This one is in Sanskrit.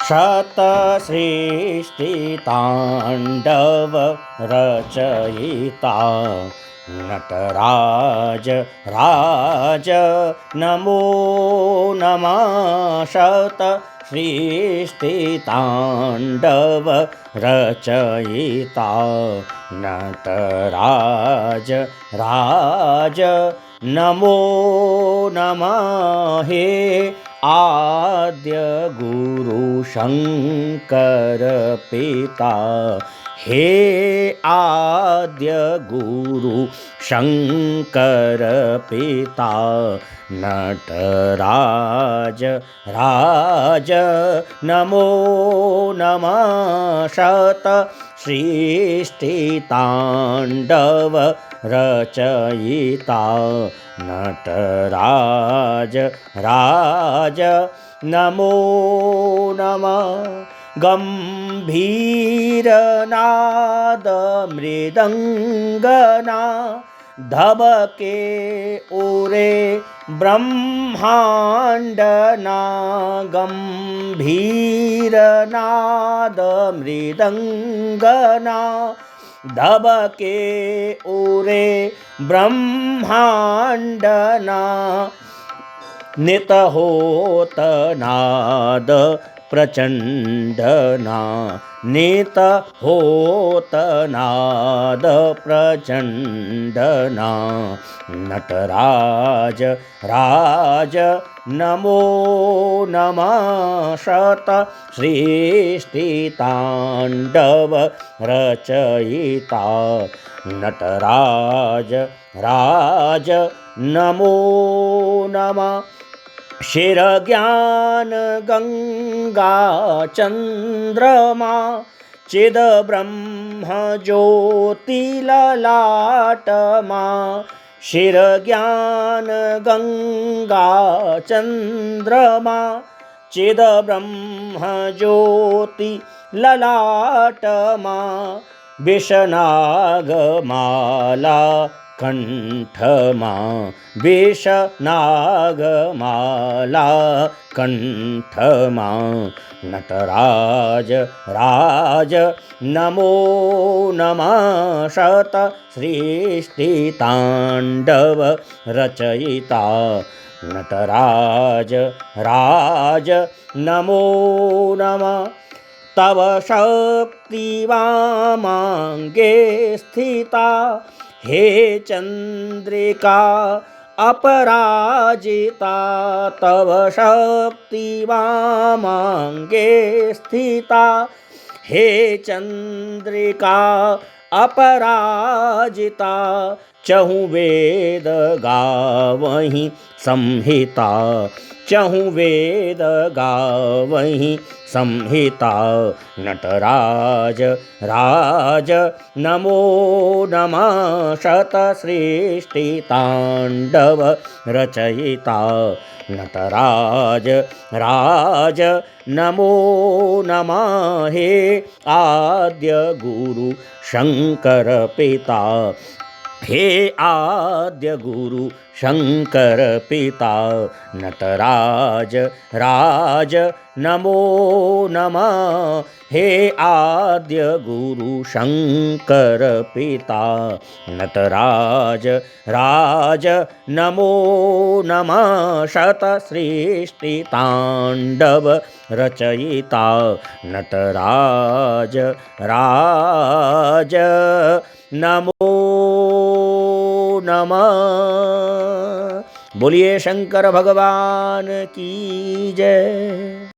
शतसृष्टिताण्डव रचयिता नटराज राज नमो नमः। शतसृष्टिताण्डव रचयिता नटराज राज नमो नमः। हे आद्य गुरु शंकर पिता, हे आद्य गुरु शंकर पिता नटराज राज नमो नमः। शतसृष्टिताण्डव रचयिता नटराज राज नमो नमः। गंभीरनाद मृदंगना धबके उरे ब्रह्मांडना। गंभीरनाद मृदंगना धबके उरे ब्रह्मांडना। नितहोतनाद प्रचंडना, नितहोतनाद प्रचंडना नटराज राज नमो नमः। शतसृष्टिताण्डव रचयिता नटराज राज नमो नमः। शिरज्ञान गंगा चंद्रमा चिद ब्रह्म ज्योति ललाटमा। शिरज्ञान गंगा चंद्रमा चिद ब्रह्म ज्योति ललाटमा। विषनागमाला कंठमा, विषनागमाला कंठमा नटराज राज नमो नमः। शतसृष्टिताण्डव रचयिता नटराज राज नमो नमः। तव शक्ति वामांगे स्थिता, हे चंद्रिका अपराजिता। तव शक्ति वामांगे स्थिता, हे चंद्रिका अपराजिता। चहुँ वेद गावहीं संहिता, चहुँ वेद गावहीं संहिता नटराज राज नमो नमः। शतसृष्टिताण्डव रचयिता नटराज राज नमो नमः। हे आद्य गुरु शंकर पिता, हे आद्य गुरु शंकर पिता नटराज राज नमो नमः। हे आद्य गुरु शंकर पिता नटराज राज नमो नमः। शतसृष्टिताण्डव रचयिता नटराज राज नमो नमः। बोलिए शंकर भगवान की जय।